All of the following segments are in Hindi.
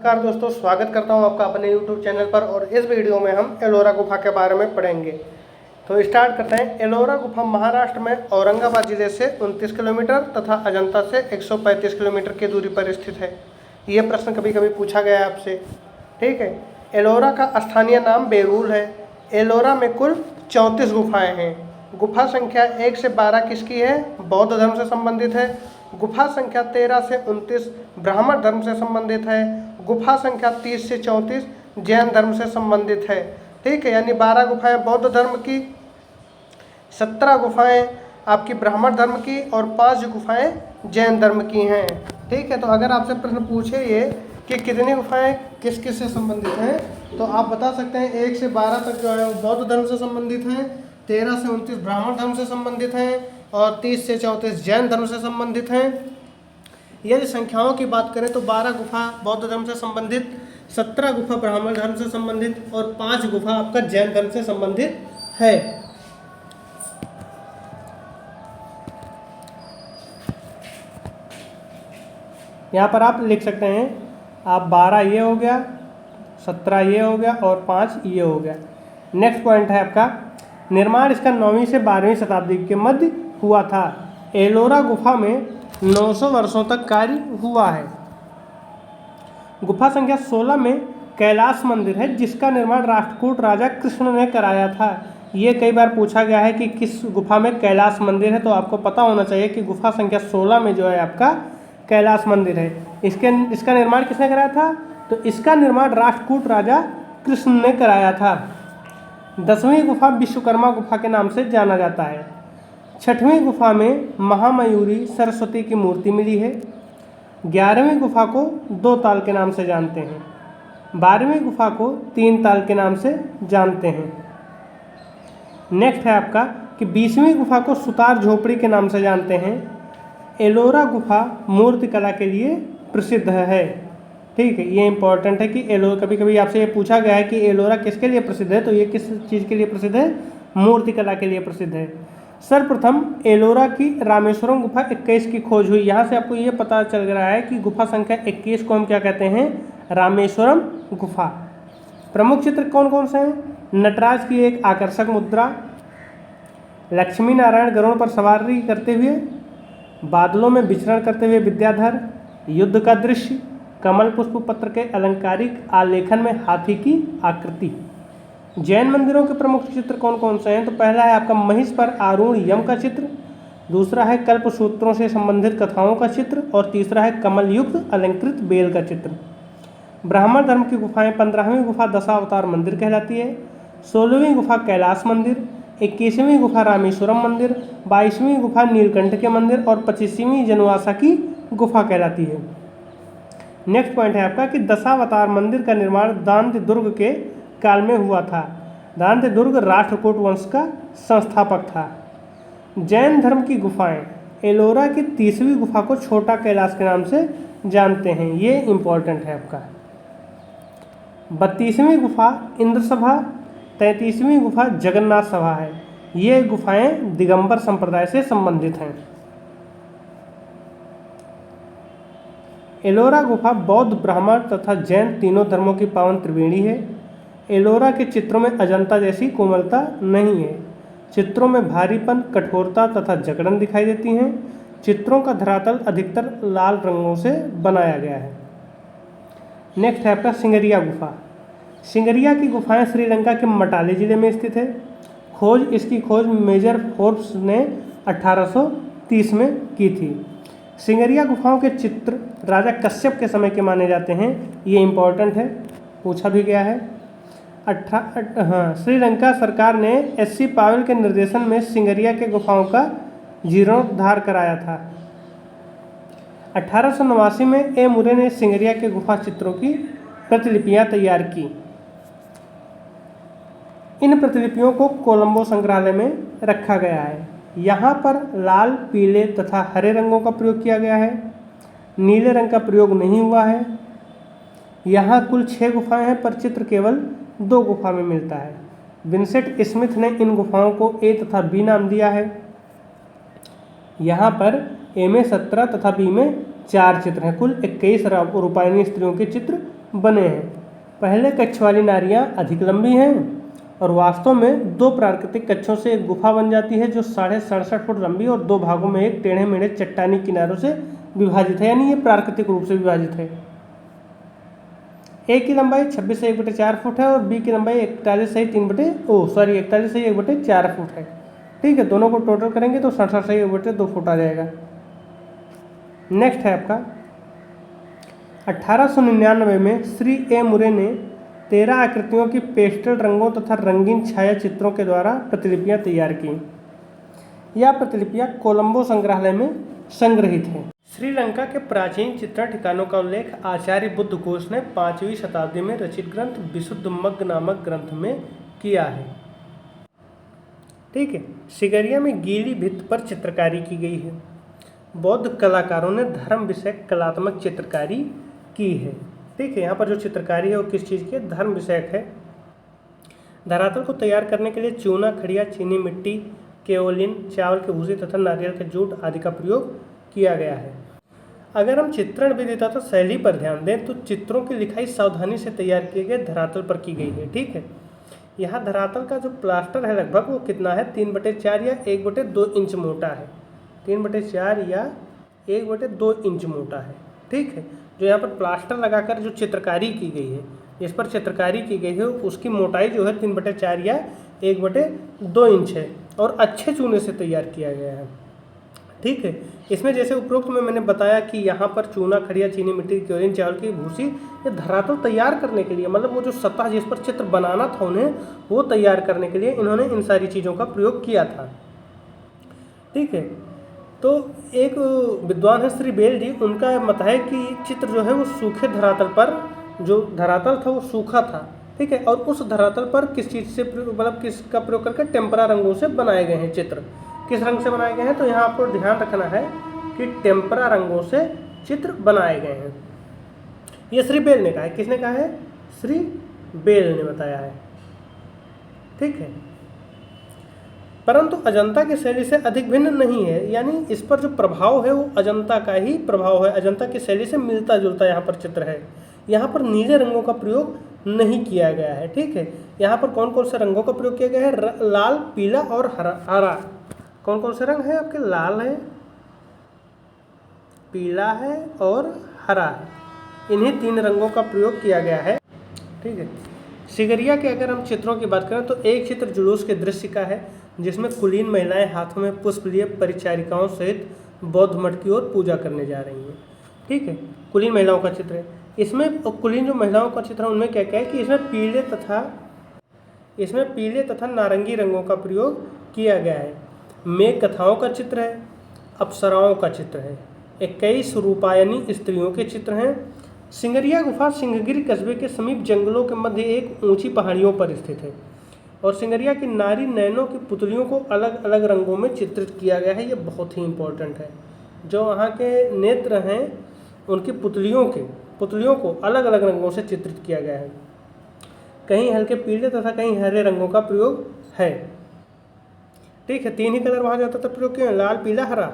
नमस्कार दोस्तों, स्वागत करता हूं आपका अपने YouTube चैनल पर। और इस वीडियो में हम एलोरा गुफा के बारे में पढ़ेंगे। तो स्टार्ट करते हैं। एलोरा गुफा महाराष्ट्र में औरंगाबाद जिले से 29 किलोमीटर तथा अजंता से 135 किलोमीटर की दूरी पर स्थित है। ये प्रश्न कभी कभी पूछा गया है आपसे, ठीक है। एलोरा का स्थानीय नाम बेरूल है। एलोरा में कुल 34 गुफाएँ हैं। गुफा संख्या 1 से 12 किसकी है? बौद्ध धर्म से संबंधित है। गुफा संख्या 13 से 29 ब्राह्मण धर्म से संबंधित है। गुफा संख्या 30 से 34 जैन धर्म से संबंधित है, ठीक है। यानी 12 गुफाएं बौद्ध धर्म की, 17 गुफाएं आपकी ब्राह्मण धर्म की और 5 गुफाएं जैन धर्म की हैं, ठीक है। तो अगर आपसे प्रश्न पूछे ये कि कितनी गुफाएं किस किस से संबंधित हैं, तो आप बता सकते हैं 1 से 12 तक जो है वो बौद्ध धर्म से संबंधित हैं, 13 से 29 ब्राह्मण धर्म से संबंधित हैं और 30 से 34 जैन धर्म से संबंधित हैं। यदि संख्याओं की बात करें तो 12 गुफा बौद्ध धर्म से संबंधित, 17 गुफा ब्राह्मण धर्म से संबंधित और 5 गुफा आपका जैन धर्म से संबंधित है। यहाँ पर आप लिख सकते हैं, आप 12 ये हो गया, 17 ये हो गया और 5 ये हो गया। नेक्स्ट पॉइंट है आपका, निर्माण इसका 9वीं से 12वीं शताब्दी के मध्य हुआ था। एलोरा गुफा में 900 वर्षों तक कार्य हुआ है। गुफा संख्या 16 में कैलाश मंदिर है, जिसका निर्माण राष्ट्रकूट राजा कृष्ण ने कराया था। ये कई बार पूछा गया है कि किस गुफा में कैलाश मंदिर है, तो आपको पता होना चाहिए कि गुफा संख्या 16 में जो है आपका कैलाश मंदिर है। इसका निर्माण किसने कराया था? तो इसका निर्माण राष्ट्रकूट राजा कृष्ण ने कराया था। 10वीं गुफा विश्वकर्मा गुफा के नाम से जाना जाता है। 6वीं गुफा में महामयूरी सरस्वती की मूर्ति मिली है। 11वीं गुफा को 2 ताल के नाम से जानते हैं। 12वीं गुफा को 3 ताल के नाम से जानते हैं। नेक्स्ट है आपका कि 20वीं गुफा को सुतार झोपड़ी के नाम से जानते हैं। एलोरा गुफा मूर्तिकला के लिए प्रसिद्ध है, ठीक है। ये इंपॉर्टेंट है कि एलोरा, कभी कभी आपसे ये पूछा गया है कि एलोरा किसके लिए प्रसिद्ध है, तो ये किस चीज़ के लिए प्रसिद्ध है? मूर्तिकला के लिए प्रसिद्ध है। सर्वप्रथम एलोरा की रामेश्वरम गुफा 21 की खोज हुई। यहाँ से आपको ये पता चल रहा है कि गुफा संख्या 21 को हम क्या कहते हैं? रामेश्वरम गुफा। प्रमुख चित्र कौन कौन से हैं? नटराज की एक आकर्षक मुद्रा, लक्ष्मी नारायण गरुड़ पर सवारी करते हुए, बादलों में विचरण करते हुए विद्याधर, युद्ध का दृश्य, कमल पुष्प पत्र के अलंकारिक आलेखन में हाथी की आकृति। जैन मंदिरों के प्रमुख चित्र कौन कौन से हैं? तो पहला है आपका महिष पर आरूढ़ यम का चित्र, दूसरा है कल्प सूत्रों से संबंधित कथाओं का चित्र और तीसरा है कमल युक्त अलंकृत बेल का चित्र। ब्राह्मण धर्म की गुफाएं 15वीं गुफा दशावतार मंदिर कहलाती है, 16वीं गुफा कैलाश मंदिर, 21वीं गुफा रामेश्वरम मंदिर, 22वीं गुफा नीलकंठ के मंदिर और 25वीं जनवासा की गुफा कहलाती है। नेक्स्ट पॉइंट है आपका कि दशावतार मंदिर का निर्माण दांत्य दुर्ग के काल में हुआ था। दांत्य दुर्ग राष्ट्रकूट वंश का संस्थापक था। जैन धर्म की गुफाएं, एलोरा की 30वीं गुफा को छोटा कैलाश के नाम से जानते हैं, ये इंपॉर्टेंट है आपका। 32वीं गुफा इंद्र सभा, 33वीं गुफा जगन्नाथ सभा है। ये गुफाएं दिगंबर संप्रदाय से संबंधित हैं। एलोरा गुफा बौद्ध, ब्राह्मण तथा जैन तीनों धर्मों की पावन त्रिवेणी है। एलोरा के चित्रों में अजंता जैसी कोमलता नहीं है। चित्रों में भारीपन, कठोरता तथा जकड़न दिखाई देती हैं। चित्रों का धरातल अधिकतर लाल रंगों से बनाया गया है। नेक्स्ट है आपका सिंगरिया गुफा। सिंगरिया की गुफाएं श्रीलंका के मटाले जिले में स्थित है। इसकी खोज मेजर फोर्ब्स ने 1830 में की थी। सिंगरिया गुफाओं के चित्र राजा कश्यप के समय के माने जाते हैं, ये इंपॉर्टेंट है, पूछा भी गया है। श्रीलंका सरकार ने एस.सी. पावेल के निर्देशन में सिंगरिया के गुफाओं का जीर्णोद्धार कराया था। 1889 में ए मुरे ने सिंगरिया के गुफा चित्रों की प्रतिलिपियां तैयार की। इन प्रतिलिपियों को कोलंबो संग्रहालय में रखा गया है। यहाँ पर लाल, पीले तथा हरे रंगों का प्रयोग किया गया है। नीले रंग का प्रयोग नहीं हुआ है। यहाँ कुल 6 गुफाएं हैं, पर चित्र केवल 2 गुफा में मिलता है। विंसेंट स्मिथ ने इन गुफाओं को ए तथा बी नाम दिया है। यहाँ पर ए में 17 तथा बी में 4 चित्र हैं। कुल 21 रूपायनी स्त्रियों के चित्र बने हैं। पहले कक्ष वाली नालियाँ अधिक लंबी हैं और वास्तव में 2 प्राकृतिक कक्षों से एक गुफा बन जाती है जो 67.5 फुट लंबी और 2 भागों में एक टेढ़े मेढ़े चट्टानी किनारों से विभाजित है, यानी ये प्राकृतिक रूप से विभाजित है। ए की लंबाई 26 से 1/4 फुट है और बी की लंबाई 41 से 1/4 फुट है। ठीक है, दोनों को टोटल करेंगे तो 67 से 1/2 फुट आ जाएगा। नेक्स्ट है आपका 1899 में श्री ए मुरे ने 13 आकृतियों की पेस्टल रंगों तथा रंगीन छाया चित्रों के द्वारा प्रतिलिपियां तैयार की। यह प्रतिलिपियां कोलंबो संग्रहालय में संग्रहित हैं। श्रीलंका के प्राचीन चित्रण ठिकानों का उल्लेख आचार्य बुद्धघोष ने 5वीं शताब्दी में रचित ग्रंथ विशुद्धमग्ग नामक ग्रंथ में किया है। ठीक है, सिगरिया में गीली भित्त पर चित्रकारी की गई है। बौद्ध कलाकारों ने धर्म विषयक कलात्मक चित्रकारी की है। ठीक है, यहाँ पर जो चित्रकारी है वो किस चीज़ की है? धर्म विषयक है। धरातल को तैयार करने के लिए चूना, खड़िया, चीनी मिट्टी, केओलिन, चावल के भूसे तथा नारियल के जूट आदि का प्रयोग किया गया है। अगर हम चित्रण विधि तथा शैली पर ध्यान दें तो चित्रों की लिखाई सावधानी से तैयार किए गए धरातल पर की गई है। ठीक है, यहाँ धरातल का जो प्लास्टर है लगभग वो कितना है? 3/4 या 1/2 इंच मोटा है। 3/4 या 1/2 इंच मोटा है। ठीक है, जो यहाँ पर प्लास्टर लगाकर जो चित्रकारी की गई है, जिस पर चित्रकारी की गई है, उसकी मोटाई जो है 3/4 या 1/2 इंच है और अच्छे चूने से तैयार किया गया है। ठीक है, इसमें जैसे उपरोक्त में मैंने बताया कि यहाँ पर चूना, खड़िया, चीनी मिट्टी, केओलिन, चावल की भूसी, ये धरातल तैयार करने के लिए, मतलब वो जो सतह जिस पर चित्र बनाना था उन्हें, वो तैयार करने के लिए इन्होंने इन सारी चीज़ों का प्रयोग किया था। ठीक है, तो एक विद्वान है श्री बेल जी, उनका मत है कि चित्र जो है वो सूखे धरातल पर, जो धरातल था वो सूखा था। ठीक है, और उस धरातल पर किस चीज़ से मतलब किसका प्रयोग करके टेम्परा रंगों से बनाए गए हैं चित्र। किस रंग से बनाए गए हैं? तो यहाँ आपको ध्यान रखना है कि टेम्परा रंगों से चित्र बनाए गए हैं। ये श्री बेल ने कहा है। किसने कहा है? श्री बेल ने बताया है। ठीक है, परंतु अजंता की शैली से अधिक भिन्न नहीं है, यानी इस पर जो प्रभाव है वो अजंता का ही प्रभाव है। अजंता की शैली से मिलता जुलता यहाँ पर चित्र है। यहाँ पर नीले रंगों का प्रयोग नहीं किया गया है। ठीक है, यहाँ पर कौन कौन से रंगों का प्रयोग किया गया है? लाल, पीला और हरा। कौन कौन से रंग हैं आपके? लाल है, पीला है और हरा है। इन्हीं 3 रंगों का प्रयोग किया गया है। ठीक है, सिगरिया के अगर हम चित्रों की बात करें तो एक चित्र जुलूस के दृश्य का है जिसमें कुलीन महिलाएं हाथों में पुष्प लिए परिचारिकाओं सहित बौद्ध मठ की ओर पूजा करने जा रही हैं। ठीक है, कुलीन महिलाओं का चित्र है। इसमें कुलीन जो महिलाओं का चित्र है उनमें क्या क्या है कि इसमें पीले तथा नारंगी रंगों का प्रयोग किया गया है। मेघ कथाओं का चित्र है, अप्सराओं का चित्र है, 21 रूपायनी स्त्रियों के चित्र हैं। सिंगरिया गुफा सिंहगिरी कस्बे के समीप जंगलों के मध्य एक ऊंची पहाड़ियों पर स्थित है और सिंगरिया की नारी नैनों की पुतलियों को अलग अलग रंगों में चित्रित किया गया है। ये बहुत ही इंपॉर्टेंट है। जो वहाँ के नेत्र हैं उनकी पुतलियों को अलग अलग रंगों से चित्रित किया गया है। कहीं हल्के पीले तथा कहीं हरे रंगों का प्रयोग है। ठीक है, 3 ही कलर वहाँ जाता था प्रयोग किए, लाल, पीला, हरा।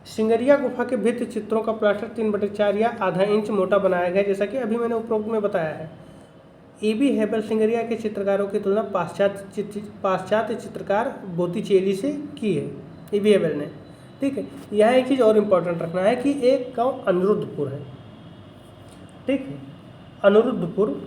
सिंगरिया गुफा के भित्ति चित्रों का प्लास्टर 3/4 या आधा इंच मोटा बनाया गया, जैसा कि अभी मैंने उपरोक्त में बताया है। ईबी हेबल सिंगरिया के चित्रकारों की तुलना पाश्चात्य चित्रकार बोत्तिचेली से की है, ईबी हेबल ने। ठीक है, यहाँ एक चीज़ और इम्पोर्टेंट रखना है कि एक गांव अनिरुद्धपुर है। ठीक है, अनिरुद्धपुर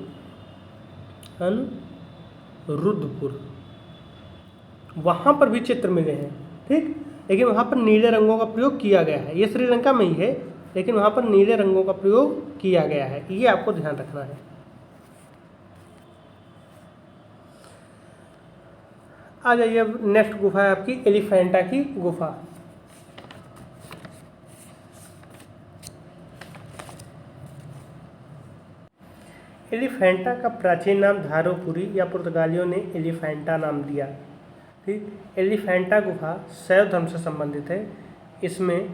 वहाँ पर भी चित्र मिले हैं। ठीक, लेकिन वहाँ पर नीले रंगों का प्रयोग किया गया है। ये श्रीलंका में ही है लेकिन वहाँ पर नीले रंगों का प्रयोग किया गया है, ये आपको ध्यान रखना है। आ जाइए, अब नेक्स्ट गुफा है आपकी एलिफेंटा की गुफा। एलिफेंटा का प्राचीन नाम धारोपुरी या पुर्तगालियों ने एलिफेंटा नाम दिया। ठीक, एलिफेंटा गुफा शैव धर्म से संबंधित है। इसमें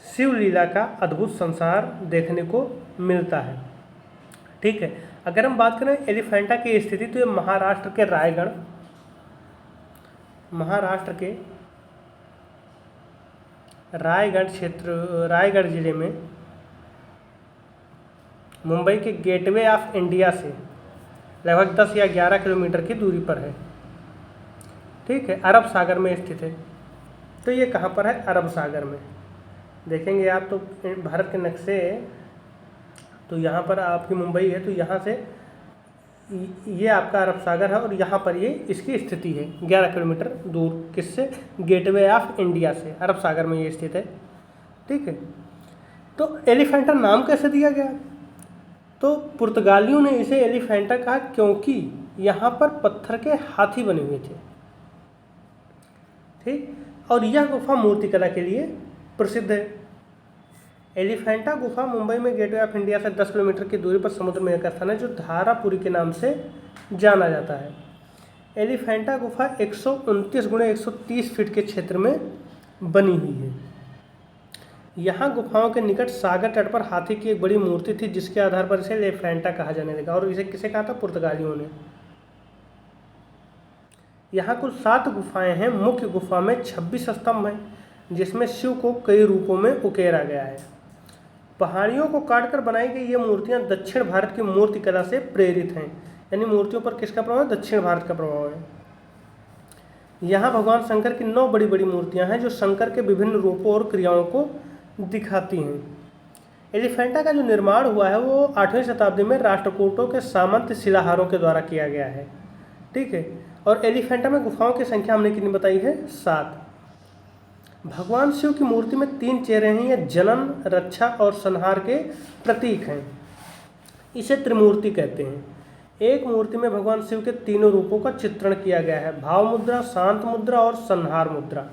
शिव लीला का अद्भुत संसार देखने को मिलता है। ठीक है, अगर हम बात करें एलिफेंटा की स्थिति तो ये महाराष्ट्र के रायगढ़ क्षेत्र, रायगढ़ जिले में मुंबई के गेटवे ऑफ इंडिया से लगभग 10 या 11 किलोमीटर की दूरी पर है। ठीक है, अरब सागर में स्थित है। तो ये कहाँ पर है? अरब सागर में। देखेंगे आप तो भारत के नक्शे, तो यहाँ पर आपकी मुंबई है, तो यहाँ से ये आपका अरब सागर है और यहाँ पर ये इसकी स्थिति है 11 किलोमीटर दूर। किससे? गेटवे ऑफ इंडिया से, अरब सागर में ये स्थित है। ठीक है, तो एलिफेंटा नाम कैसे दिया गया? तो पुर्तगालियों ने इसे एलिफेंटा कहा क्योंकि यहाँ पर पत्थर के हाथी बने हुए थे। ठीक, और यह गुफा मूर्तिकला के लिए प्रसिद्ध है। एलिफेंटा गुफा मुंबई में गेटवे ऑफ इंडिया से 10 किलोमीटर की दूरी पर समुद्र में एक स्थान है जो धारापुरी के नाम से जाना जाता है। एलिफेंटा गुफा 129 × 130 फीट के क्षेत्र में बनी हुई है। यहाँ गुफाओं के निकट सागर तट पर हाथी की एक बड़ी मूर्ति थी जिसके आधार पर इसे एलिफेंटा कहा जाने लगा। और इसे किसे कहा था? पुर्तगालियों ने। यहाँ कुल 7 गुफाएं हैं। मुख्य गुफा में 26 स्तंभ हैं जिसमें शिव को कई रूपों में उकेरा गया है। पहाड़ियों को काटकर बनाई गई ये मूर्तियाँ दक्षिण भारत की मूर्तिकला से प्रेरित हैं। यानी मूर्तियों पर किसका प्रभाव है? दक्षिण भारत का प्रभाव है। यहाँ भगवान शंकर की 9 बड़ी बड़ी मूर्तियाँ हैं जो शंकर के विभिन्न रूपों और क्रियाओं को दिखाती हैं। एलिफेंटा का जो निर्माण हुआ है वो 8वीं शताब्दी में राष्ट्रकूटों के सामंत शिलाहारों के द्वारा किया गया है। ठीक है, और एलिफेंटा में गुफाओं की संख्या हमने कितनी बताई है? 7। भगवान शिव की मूर्ति में 3 चेहरे हैं। ये जनन, रक्षा और संहार के प्रतीक हैं। इसे त्रिमूर्ति कहते हैं। एक मूर्ति में भगवान शिव के तीनों रूपों का चित्रण किया गया है, भाव मुद्रा, शांत मुद्रा और संहार मुद्रा।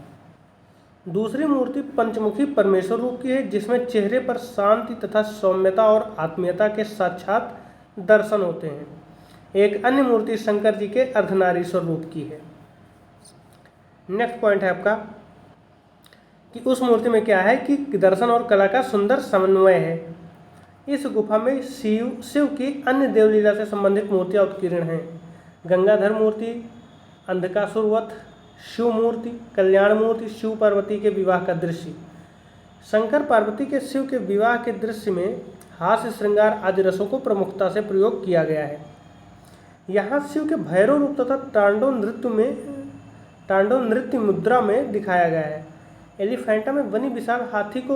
दूसरी मूर्ति पंचमुखी परमेश्वर रूप की है जिसमें चेहरे पर शांति तथा सौम्यता और आत्मीयता के साक्षात दर्शन होते हैं। एक अन्य मूर्ति शंकर जी के अर्धनारीश्वर रूप की है। नेक्स्ट पॉइंट है आपका कि उस मूर्ति में क्या है कि दर्शन और कला का सुंदर समन्वय है। इस गुफा में शिव की अन्य देवलीला से संबंधित मूर्तियां उत्कीर्ण हैं। गंगाधर मूर्ति, अंधकासुर वध, शिव मूर्ति, कल्याण मूर्ति, शिव पार्वती के विवाह का दृश्य। शंकर पार्वती के शिव के विवाह के दृश्य में हास्य, श्रृंगार आदि रसों को प्रमुखता से प्रयोग किया गया है। यहाँ शिव के भैरव रूप तथा तांडव नृत्य मुद्रा में दिखाया गया है। एलिफेंटा में बनी विशाल हाथी की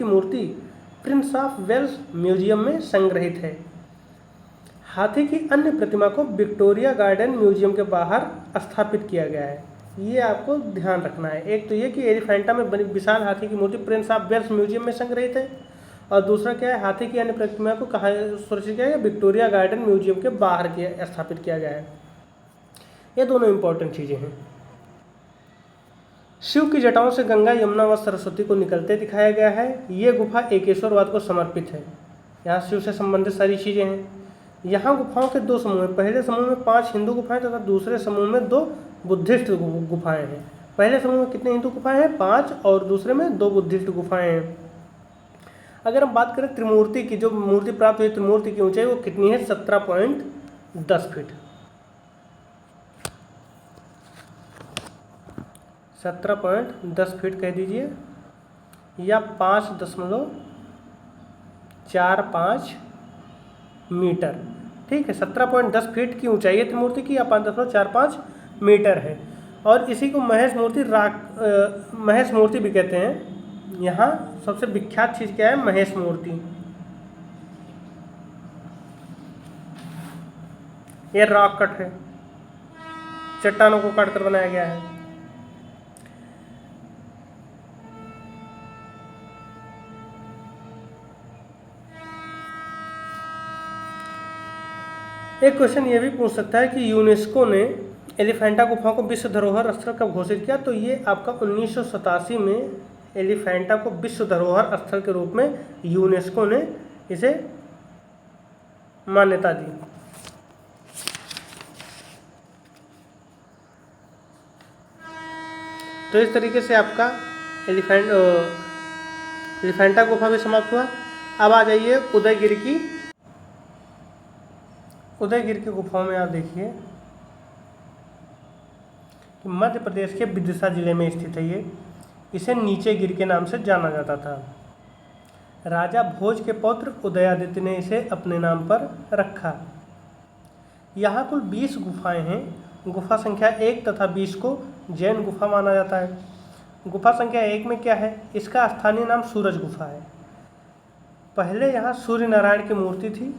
मूर्ति प्रिंस ऑफ वेल्स म्यूजियम में संग्रहित है। हाथी की अन्य प्रतिमा को विक्टोरिया गार्डन म्यूजियम के बाहर स्थापित किया गया है। ये आपको ध्यान रखना है। एक तो ये कि एलिफेंटा में बनी विशाल हाथी की मूर्ति प्रिंस ऑफ वेल्स म्यूजियम में संग्रहित है, और दूसरा क्या है, हाथी की अन्य प्रतिमा को कहाँ सुरक्षित किया गया? विक्टोरिया गार्डन म्यूजियम के बाहर स्थापित किया गया है। ये दोनों इंपॉर्टेंट चीज़ें हैं। शिव की जटाओं से गंगा, यमुना व सरस्वती को निकलते दिखाया गया है। ये गुफा एकेश्वरवाद को समर्पित है। यहाँ शिव से संबंधित सारी चीज़ें हैं। यहाँ गुफाओं के 2 समूह हैं। पहले समूह में 5 हिंदू गुफाएं तथा दूसरे समूह में 2 बुद्धिस्ट गुफाएं हैं। पहले समूह में कितने हिंदू गुफाएं हैं? 5, और दूसरे में 2 बुद्धिस्ट गुफाएं हैं। अगर हम बात करें त्रिमूर्ति की, जो मूर्ति प्राप्त हुई त्रिमूर्ति की ऊंचाई वो कितनी है? 17.10 फीट। 17.10 फीट कह दीजिए, या 5.45 मीटर। ठीक है, 17.10 फीट की ऊंचाई है त्रिमूर्ति की, या 5.45 मीटर है। और इसी को महेश मूर्ति भी कहते हैं। यहाँ सबसे विख्यात चीज़ क्या है? महेश मूर्ति। यह रॉक कट है, चट्टानों को काट कर बनाया गया है। एक क्वेश्चन ये भी पूछ सकता है कि यूनेस्को ने एलिफेंटा गुफा को विश्व धरोहर स्थल कब घोषित किया? तो ये आपका 1987 में एलिफेंटा को विश्व धरोहर स्थल के रूप में यूनेस्को ने इसे मान्यता दी। तो इस तरीके से आपका एलिफेंटा गुफा भी समाप्त हुआ। अब आ जाइए उदयगिरि की गुफाओं में। आप देखिए कि मध्य प्रदेश के विदिशा जिले में स्थित है ये। इसे नीचे गिर के नाम से जाना जाता था। राजा भोज के पौत्र उदयादित्य ने इसे अपने नाम पर रखा। यहाँ कुल 20 गुफाएं हैं। गुफा संख्या 1 तथा 20 को जैन गुफा माना जाता है। गुफा संख्या 1 में क्या है? इसका स्थानीय नाम सूरज गुफा है। पहले यहाँ सूर्य नारायण की मूर्ति थी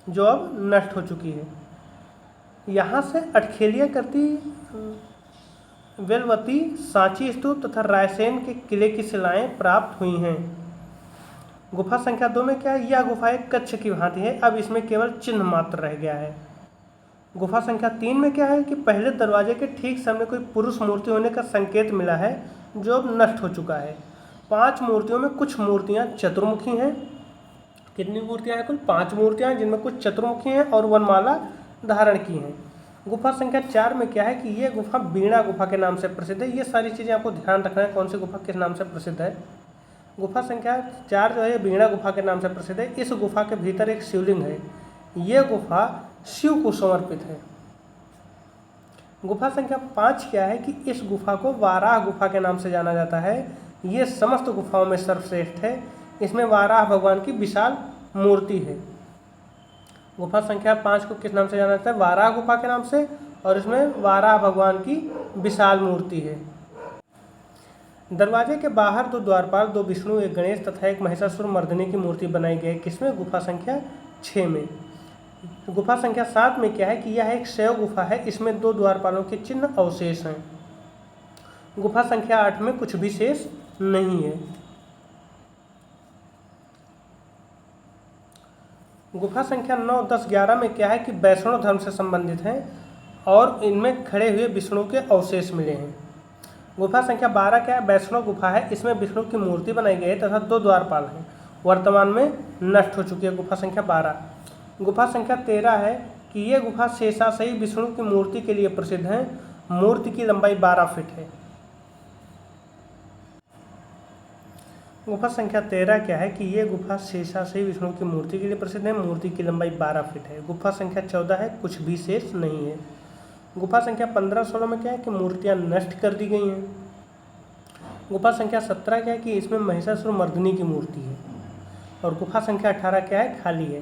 जो अब नष्ट हो चुकी है। यहाँ से अटखेलिया करती वेलवती, सांची स्तूप तथा रायसेन के किले की शिलाएं प्राप्त हुई हैं। गुफा संख्या 2 में क्या है? यह गुफा एक कक्ष की भांति है, अब इसमें केवल चिन्ह मात्र रह गया है। गुफा संख्या 3 में क्या है कि पहले दरवाजे के ठीक सामने कोई पुरुष मूर्ति होने का संकेत मिला है जो अब नष्ट हो चुका है। 5 मूर्तियों में कुछ मूर्तियां चतुर्मुखी हैं। कितनी मूर्तियां हैं? कुल 5 मूर्तियां हैं, जिनमें कुछ चतुर्मुखी हैं और वनमाला धारण की हैं। गुफा संख्या 4 में क्या है कि ये गुफा बीणा गुफा के नाम से प्रसिद्ध है। ये सारी चीज़ें आपको ध्यान रखना है, कौन सी गुफा किस नाम से प्रसिद्ध है। गुफा संख्या 4 जो है बीणा गुफा के नाम से प्रसिद्ध है। इस गुफा के भीतर एक शिवलिंग है। ये गुफा शिव को समर्पित है। गुफा संख्या 5 क्या है कि इस गुफा को वाराह गुफा के नाम से जाना जाता है। ये समस्त गुफाओं में सर्वश्रेष्ठ है। इसमें वाराह भगवान की विशाल मूर्ति है। गुफा संख्या 5 को किस नाम से जाना जाता है? वाराह गुफा के नाम से, और इसमें वाराह भगवान की विशाल मूर्ति है। दरवाजे के बाहर 2 द्वारपाल, 2 विष्णु, 1 गणेश तथा 1 महिषासुर मर्दिनी की मूर्ति बनाई गई है। किसमें? गुफा संख्या 6 में। गुफा संख्या 7 में क्या है कि यह एक शैव गुफा है। इसमें 2 द्वारपालों के चिन्ह अवशेष हैं। गुफा संख्या 8 में कुछ भी शेष नहीं है। गुफा संख्या 9, 10, 11 में क्या है कि वैष्णव धर्म से संबंधित हैं और इनमें खड़े हुए विष्णु के अवशेष मिले हैं। गुफा संख्या 12 क्या है? वैष्णव गुफा है। इसमें विष्णु की मूर्ति बनाई गई है तथा 2 द्वारपाल हैं। वर्तमान में नष्ट हो चुकी है गुफा संख्या 12। गुफा संख्या 13 है कि ये गुफा शेषाशयी विष्णु की मूर्ति के लिए प्रसिद्ध है। मूर्ति की लंबाई 12 फीट है। गुफा संख्या 13 क्या है कि ये गुफा शेषाशयी विष्णु की मूर्ति के लिए प्रसिद्ध है। मूर्ति की लंबाई 12 फीट है। गुफा संख्या 14 है, कुछ भी शेष नहीं है। गुफा संख्या 15, 16 में क्या है कि मूर्तियां नष्ट कर दी गई हैं। गुफा संख्या 17 क्या है कि इसमें महिषासुर मर्दिनी की मूर्ति है। और गुफा संख्या 18 क्या है? खाली है।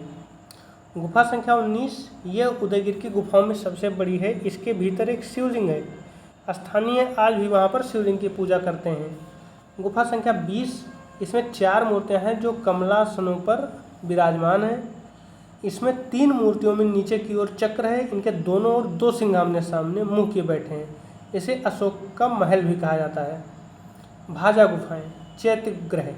गुफा संख्या 19 ये उदयगिरि की गुफाओं में सबसे बड़ी है। इसके भीतर एक शिवलिंग है। स्थानीय आज भी वहाँ पर शिवलिंग की पूजा करते हैं। गुफा संख्या 20, इसमें 4 मूर्तियाँ हैं जो कमलासनों पर विराजमान हैं। इसमें 3 मूर्तियों में नीचे की ओर चक्र है। इनके दोनों ओर 2 सिंह आमने सामने मुँह किए बैठे हैं। इसे अशोक का महल भी कहा जाता है। भाजा गुफाएं, चैत्य ग्रह।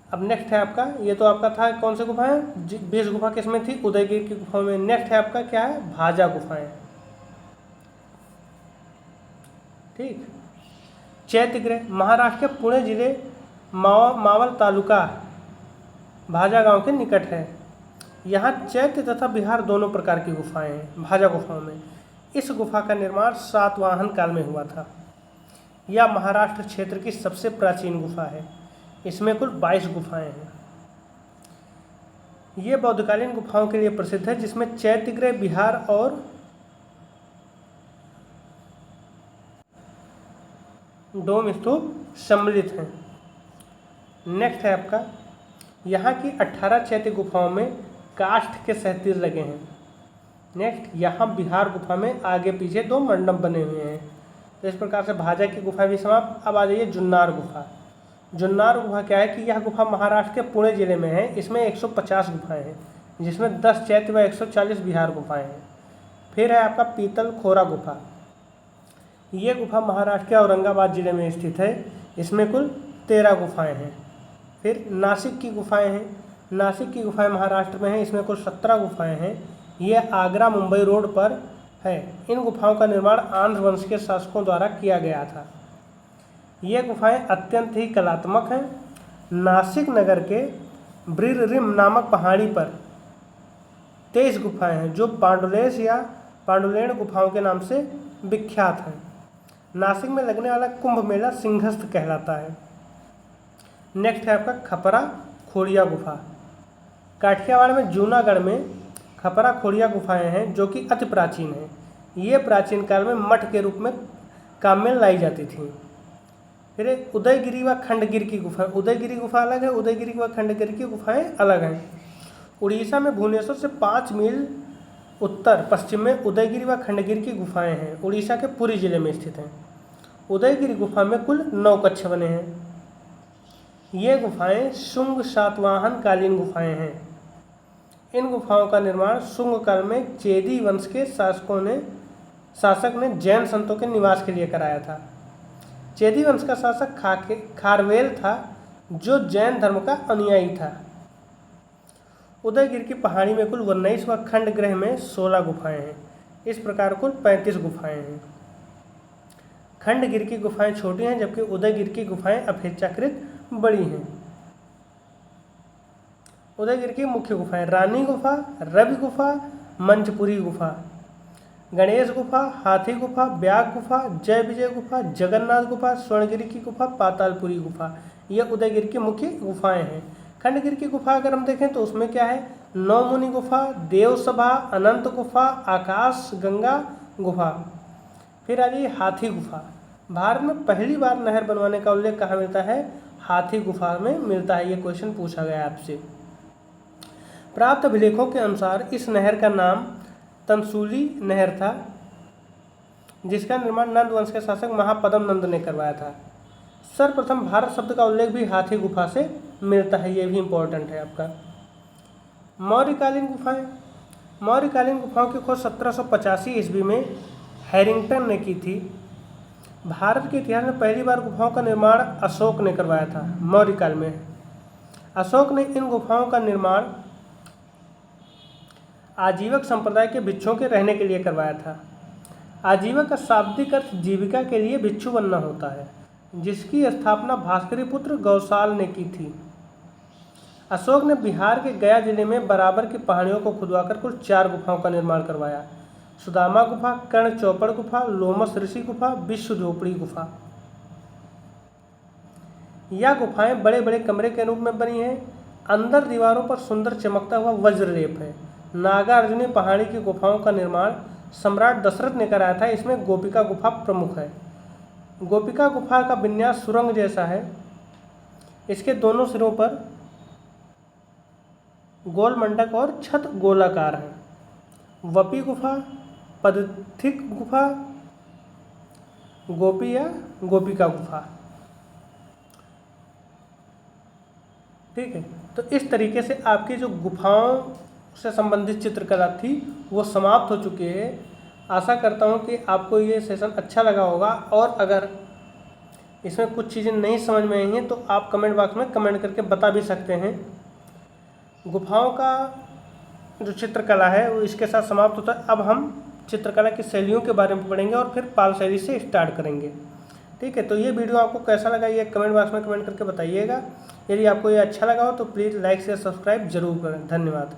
अब नेक्स्ट है आपका, ये तो आपका था कौन सी गुफाएं? 20 गुफा किसमें थी? उदयगिरि की गुफाओं में। नेक्स्ट है आपका क्या है? भाजा गुफाएं। ठीक। चैत्य ग्रह महाराष्ट्र के पुणे जिले मावल तालुका भाजा गांव के निकट है। यहाँ चैत्य तथा विहार दोनों प्रकार की गुफाएं हैं भाजा गुफाओं में। इस गुफा का निर्माण सातवाहन काल में हुआ था। यह महाराष्ट्र क्षेत्र की सबसे प्राचीन गुफा है। इसमें कुल 22 गुफाएं हैं। ये बौद्धकालीन गुफाओं के लिए प्रसिद्ध है, जिसमें चैत्यगृह, विहार और डोम स्तूप सम्मिलित हैं। नेक्स्ट है आपका, यहाँ की 18 चैत्य गुफाओं में काष्ठ के सहतीर लगे हैं। नेक्स्ट, यहाँ बिहार गुफा में आगे पीछे 2 मंडप बने हुए हैं। तो इस प्रकार से भाजा की गुफा भी समाप्त। अब आ जाइए जुन्नार गुफा। जुन्नार गुफा क्या है कि यह गुफा महाराष्ट्र के पुणे जिले में है। इसमें 150 गुफाएं हैं, जिसमें 10 चैत्य व 140 बिहार गुफाएं हैं। फिर है आपका पीतल खोरा गुफा। ये गुफा महाराष्ट्र के औरंगाबाद जिले में स्थित है। इसमें कुल 13 गुफाएं हैं। फिर नासिक की गुफाएं हैं। नासिक की गुफाएं महाराष्ट्र में हैं। इसमें कुल 17 गुफाएं हैं। ये आगरा मुंबई रोड पर है। इन गुफाओं का निर्माण आंध्र वंश के शासकों द्वारा किया गया था। ये गुफाएं अत्यंत ही कलात्मक हैं। नासिक नगर के ब्रिरिम नामक पहाड़ी पर 23 गुफाएं हैं, जो पांडुलेश या पांडुलेण गुफाओं के नाम से विख्यात हैं। नासिक में लगने वाला कुंभ मेला सिंहस्थ कहलाता है। नेक्स्ट है आपका खपरा खोड़िया गुफा। काठियावाड़ में जूनागढ़ में खपरा खोड़िया गुफाएं हैं, जो कि अति प्राचीन हैं। ये प्राचीन काल में मठ के रूप में काम में लाई जाती थी। फिर उदयगिरी व खंडगिर की गुफा, उदयगिरी गुफा अलग है, उदयगिरी व खंडगिर की गुफाएं अलग हैं। उड़ीसा में भुवनेश्वर से 5 मील उत्तर पश्चिम में उदयगिरी व खंडगिर की गुफाएं हैं। उड़ीसा के पुरी जिले में स्थित हैं। उदयगिरी गुफा में कुल 9 कक्ष बने हैं। ये गुफाएं शुंग सातवाहन कालीन गुफाएं हैं। इन गुफाओं का निर्माण शुंग काल में चेदी वंश के शासक ने जैन संतों के निवास के लिए कराया था। चेदी वंश का शासक खारवेल था, जो जैन धर्म का अनुयायी था। उदयगिरी की पहाड़ी में कुल 19 व खंडगृह में 16 गुफाएं हैं। इस प्रकार कुल 35 गुफाएं हैं। खंडगिर की गुफाएं छोटी हैं, जबकि उदयगिरी की गुफाएं अपेक्षाकृत बड़ी हैं। उदयगिरी की मुख्य गुफाएं रानी गुफा, रवि गुफा, मंचपुरी गुफा, गणेश गुफा, हाथी गुफा, ब्याग गुफा, जय विजय गुफा, जगन्नाथ गुफा, स्वर्णगिरी की गुफा, पातालपुरी गुफा, ये उदयगिरी की मुख्य गुफाएं हैं। खंडगिरी की गुफा अगर हम देखें तो उसमें क्या है, नौमुनि गुफा, देवसभा, अनंत गुफा, आकाश गंगा गुफा। फिर आ जाइए हाथी गुफा। भारत में पहली बार नहर बनवाने का उल्लेख कहाँ मिलता है, हाथी गुफा में मिलता है। ये क्वेश्चन पूछा गया आपसे। प्राप्त अभिलेखों के अनुसार इस नहर का नाम तनसूली नहर था, जिसका निर्माण नंद वंश के शासक महापद्म नंद ने करवाया था। सर्वप्रथम भारत शब्द का उल्लेख भी हाथी गुफा से मिलता है, ये भी इम्पोर्टेंट है आपका। मौर्यकालीन गुफाएं। मौर्यकालीन गुफाओं की खोज 1785 ईस्वी में हैरिंगटन ने की थी। भारत के इतिहास में पहली बार गुफाओं का निर्माण अशोक ने करवाया था, मौर्यकाल में। अशोक ने इन गुफाओं का निर्माण आजीवक संप्रदाय के भिक्षुओं के रहने के लिए करवाया था। आजीवक का शाब्दिक अर्थ जीविका के लिए भिक्षु बनना होता है, जिसकी स्थापना भास्करी पुत्र गौसाल ने की थी। अशोक ने बिहार के गया जिले में बराबर की पहाड़ियों को खुदवाकर कुल 4 गुफाओं का निर्माण करवाया। सुदामा गुफा, कर्ण चौपड़ गुफा, लोमस ऋषि गुफा, विश्व झोपड़ी गुफा। यह गुफाएं बड़े बड़े कमरे के रूप में बनी हैं। अंदर दीवारों पर सुंदर चमकता हुआ वज्रलेप है। नागार्जुनी पहाड़ी की गुफाओं का निर्माण सम्राट दशरथ ने कराया था। इसमें गोपिका गुफा प्रमुख है। गोपिका गुफा का विन्यास सुरंग जैसा है। इसके दोनों सिरों पर गोल मंडक और छत गोलाकार है। वपी गुफा, पदथिक गुफा, गोपी या गोपिका गुफा। ठीक है, तो इस तरीके से आपकी जो गुफाओं से संबंधित चित्रकला थी वो समाप्त हो चुकी है। आशा करता हूँ कि आपको ये सेशन अच्छा लगा होगा, और अगर इसमें कुछ चीज़ें नहीं समझ में आई हैं तो आप कमेंट बॉक्स में कमेंट करके बता भी सकते हैं। गुफाओं का जो चित्रकला है वो इसके साथ समाप्त होता है। अब हम चित्रकला की शैलियों के बारे में पढ़ेंगे और फिर पाल शैली से स्टार्ट करेंगे। ठीक है, तो ये वीडियो आपको कैसा लगा ये कमेंट बॉक्स में कमेंट करके बताइएगा। यदि आपको ये अच्छा लगा हो तो प्लीज़ लाइक शेयर सब्सक्राइब जरूर करें। धन्यवाद।